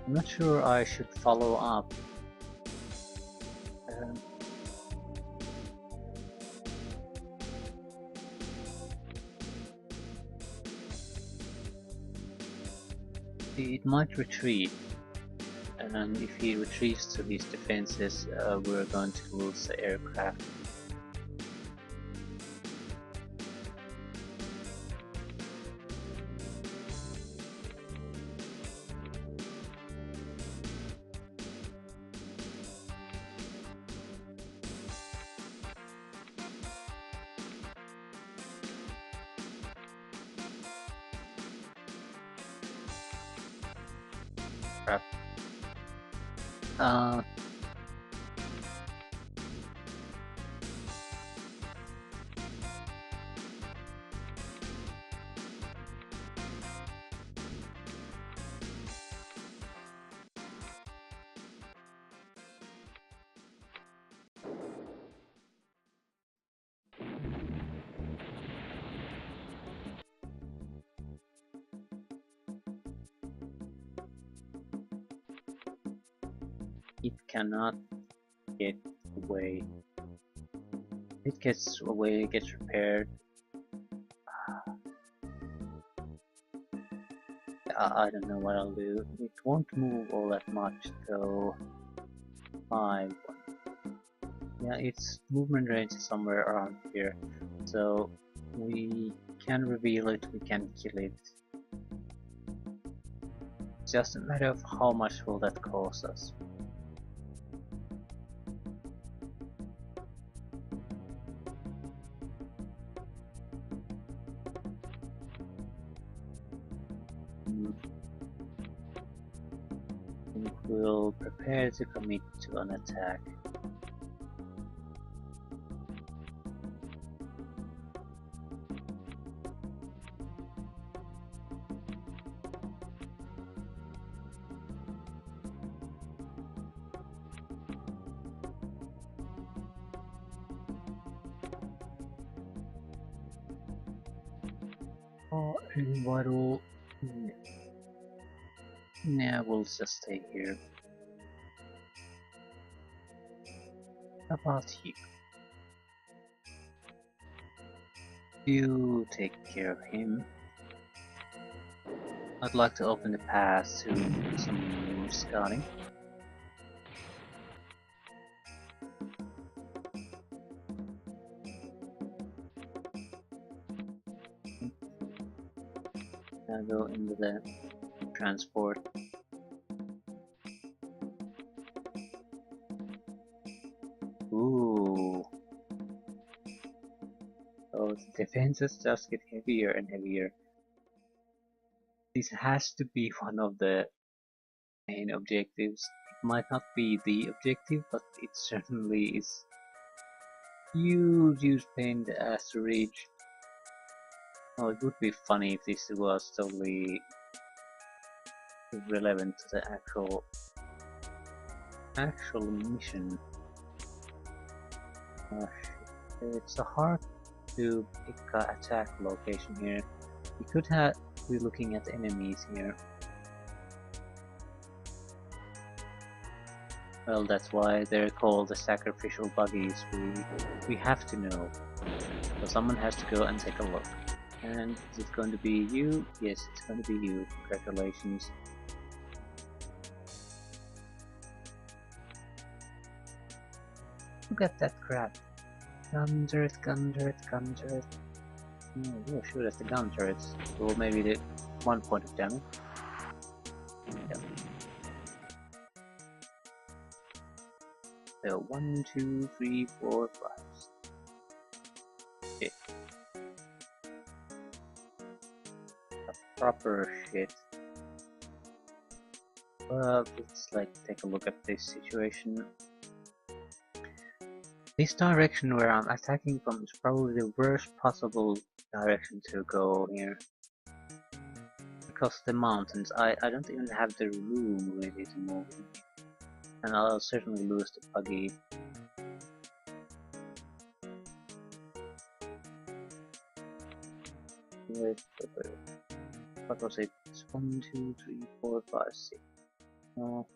A: I'm not sure I should follow up. It might retreat, and if he retreats to his defenses, we're going to lose the aircraft. Crap. It cannot get away. It gets away, it gets repaired. I don't know what I'll do. It won't move all that much, so 5. Yeah, its movement range is somewhere around here, so we can reveal it, we can kill it. It's just a matter of how much will that cost us. We'll prepare to commit to an attack. Oh, and what'll... Nah, we'll just stay here. How about you? You take care of him. I'd like to open the pass to some scouting. I'll go into the transport. Ooh. Oh, the defenses just get heavier and heavier. This has to be one of the main objectives. It might not be the objective, but it certainly is huge pain in the ass to reach. Oh, it would be funny if this was totally irrelevant to the actual mission. It's a hard to pick an attack location here. We could be looking at enemies here. Well, that's why they're called the sacrificial buggies. We have to know. So someone has to go and take a look. And is it going to be you? Yes, it's going to be you. Congratulations. Look at that crap. Gun turret, gun turret, gun turret. Oh, shoot at the gun turrets. Well, maybe the 1 point of damage. Yep. So 1, 2, 3, 4, 5. Shit. A proper shit. Let's take a look at this situation. This direction where I'm attacking from is probably the worst possible direction to go here. Because the mountains, I don't even have the room really to move. And I'll certainly lose the buggy. With what was it? It's 1, 2, 3, 4, 5, 6. No.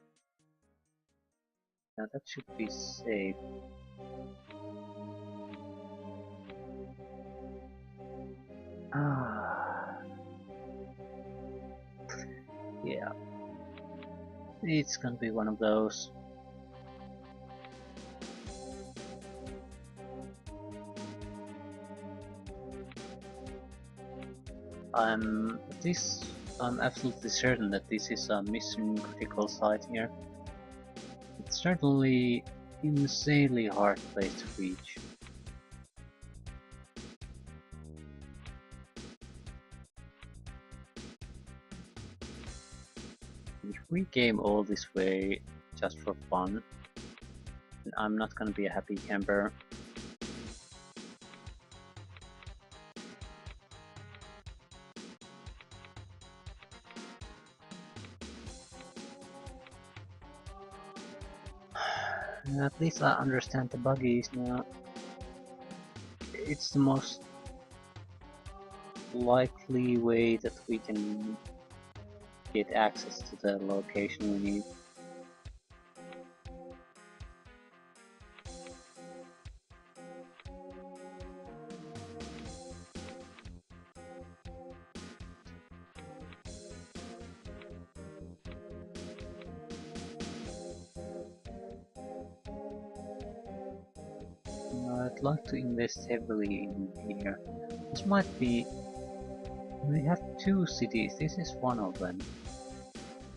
A: Now that should be safe. Ah. Yeah. It's gonna be one of those. I'm absolutely certain that this is a mission critical site here. It's certainly insanely hard place to reach. If we came all this way just for fun, then I'm not gonna be a happy camper. At least I understand the buggies now. It's the most likely way that we can get access to the location we need. I'd like to invest heavily in here. This might be... We have 2 cities, this is one of them.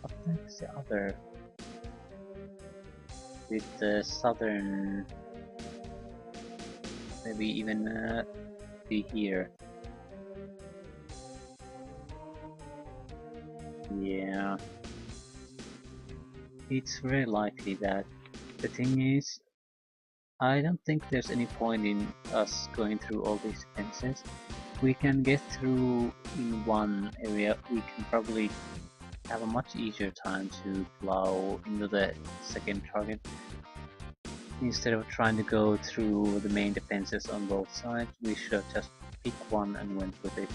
A: What the heck is the other? With the southern... Maybe even be here. Yeah. It's very likely that. The thing is, I don't think there's any point in us going through all these defenses. We can get through in one area, we can probably have a much easier time to plow into the second target. Instead of trying to go through the main defenses on both sides, we should have just picked one and went with it.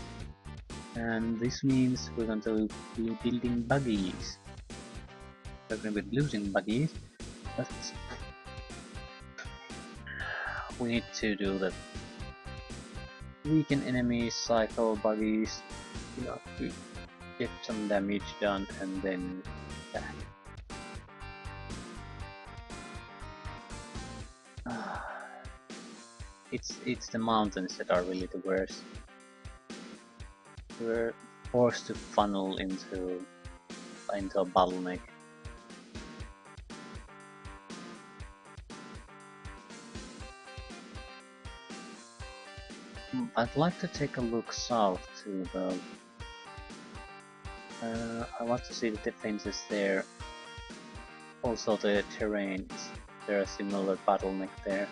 A: And this means we're going to be building buggies. We're going to be losing buggies, but we need to do that. Weaken enemies, cycle buggies, you know, to get some damage done and then back. It's the mountains that are really the worst. We're forced to funnel into a bottleneck. I'd like to take a look south too, though. I want to see the defenses there. Also the terrain, is there a similar bottleneck there?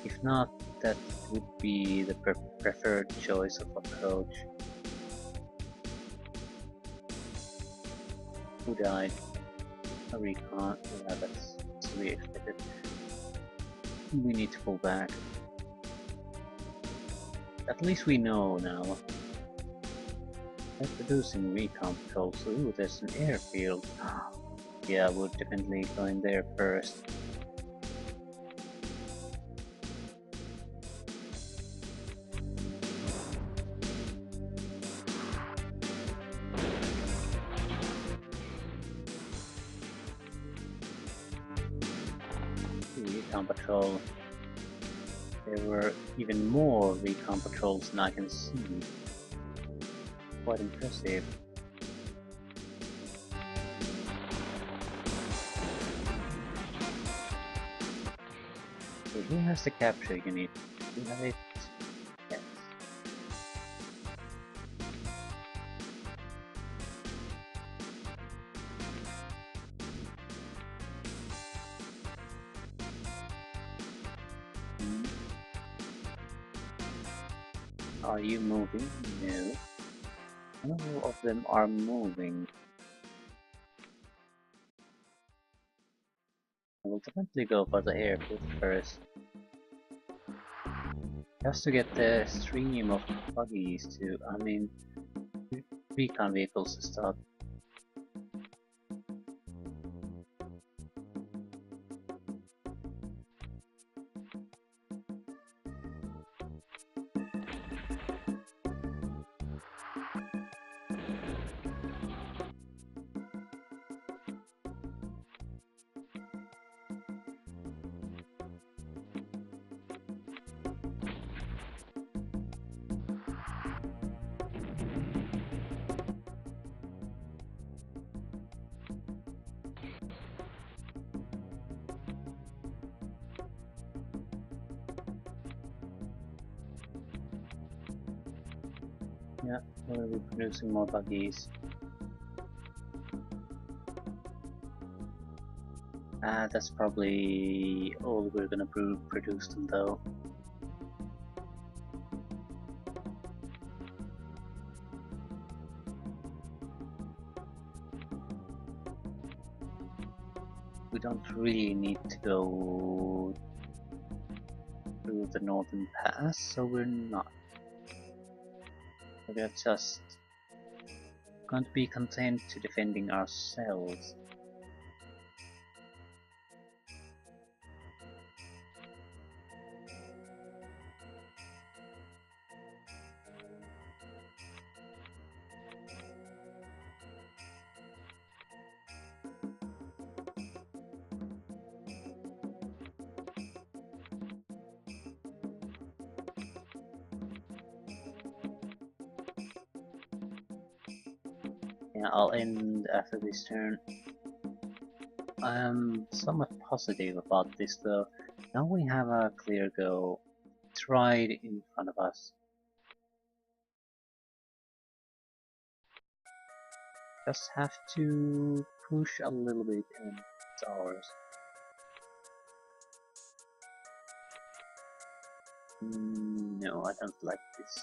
A: If not, that would be the preferred choice of approach. Who died? A recon? Yeah, that's to be expected. We need to pull back. At least we know now. They're producing recon patrols. Ooh, there's an airfield. Yeah, we're definitely going there first. Recon patrol. There were even more recon patrols than I can see. Quite impressive. So who has the capture unit? Do you have it? Yes. Are you moving? No. None of them are moving. will definitely go for the airfield first. Just to get the stream of buggies to, recon vehicles to start. Yeah, we'll be producing more buggies. That's probably all we're gonna produce them though. We don't really need to go through the northern pass, so we're not. We're just going to be content to defending ourselves. Yeah, I'll end after this turn. I'm somewhat positive about this though. Now we have a clear goal. It's right in front of us. Just have to push a little bit and it's ours. No, I don't like this.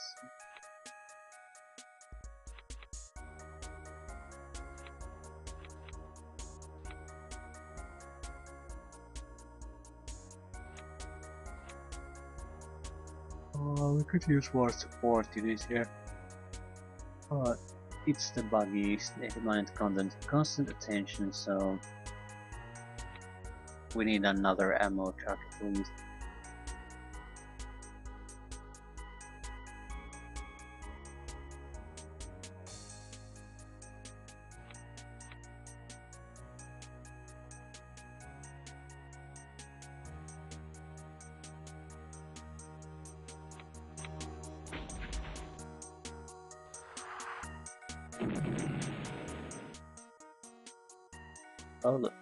A: Oh, we could use more support to this here. But it's the buggies, they demand constant attention, so we need another ammo truck at least. Oh look.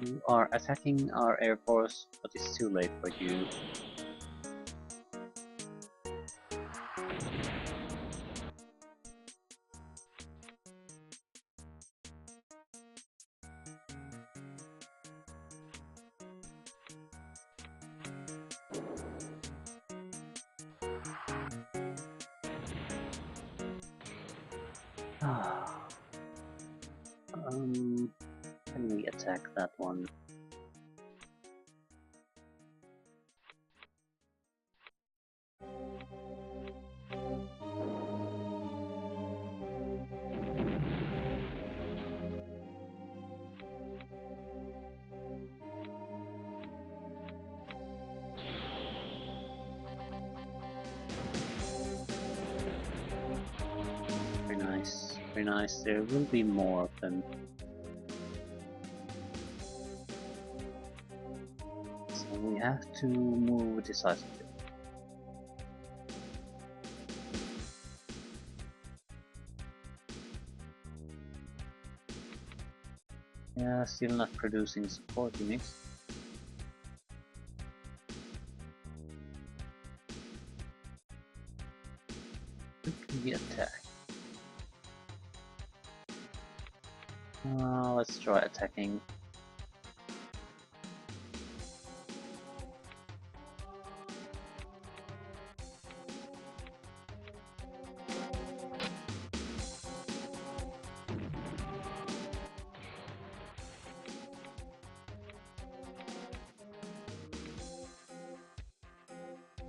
A: You are attacking our air force, but it's too late for you. Can we attack that one? Very nice, very nice. There will be more of them. So we have to move decisively. Yeah, still not producing support units. We attack. Let's try attacking.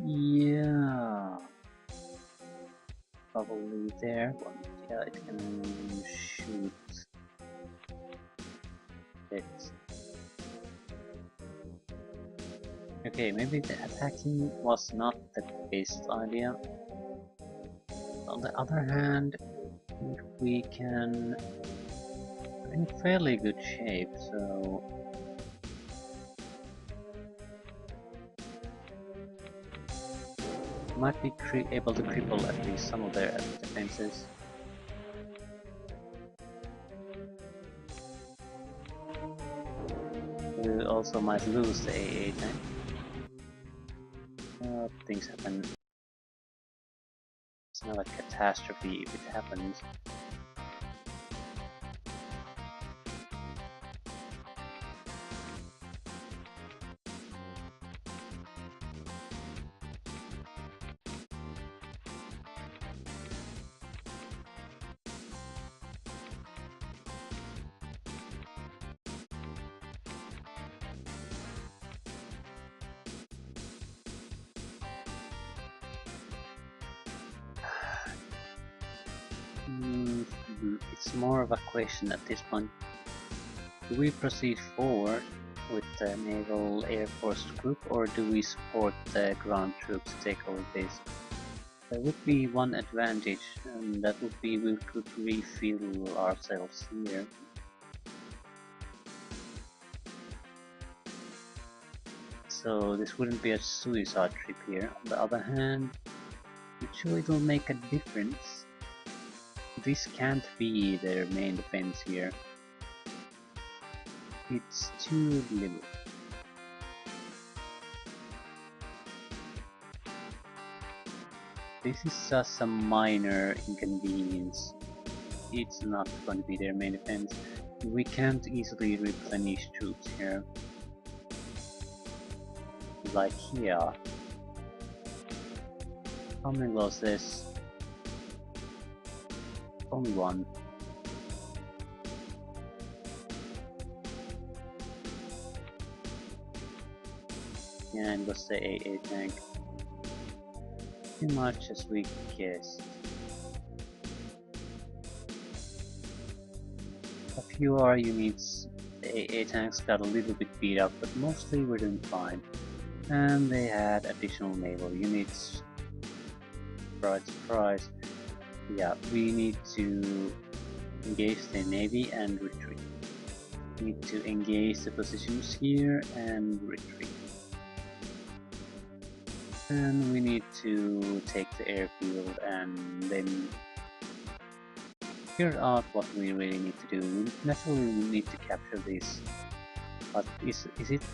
A: Yeah, probably there. But yeah, it can shoot it. Okay, maybe the attacking was not the best idea. On the other hand, we can in fairly good shape, so might be able to cripple at least some of their defenses. We also might lose the AA tank. Things happen. It's not a catastrophe if it happens. It's more of a question at this point. Do we proceed forward with the Naval Air Force group, or do we support the ground troops to take over base? There would be one advantage, and that would be we could refuel ourselves here. So this wouldn't be a suicide trip here. On the other hand, sure it'll make a difference. This can't be their main defense here. It's too little. This is just a minor inconvenience. It's not going to be their main defense. We can't easily replenish troops here. Like here. How many losses? Only one. And was the AA tank. Pretty much as we guessed. A few of our units, the AA tanks got a little bit beat up, but mostly we're doing fine. And they had additional naval units. Surprise, surprise. Yeah, we need to engage the navy and retreat. We need to engage the positions here and retreat. And we need to take the airfield and then figure out what we really need to do. Naturally we need to capture this, but is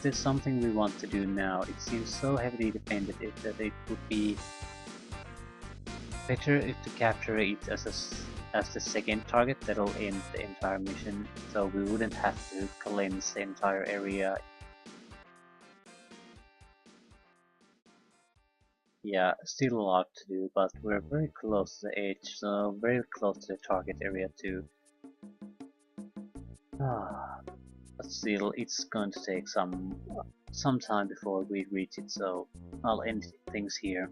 A: it something we want to do now? It seems so heavily defended that it would be better if to capture it as the second target. That'll end the entire mission, so we wouldn't have to cleanse the entire area. Yeah, still a lot to do, but we're very close to the edge, so very close to the target area too. But still, it's going to take some time before we reach it, so I'll end things here.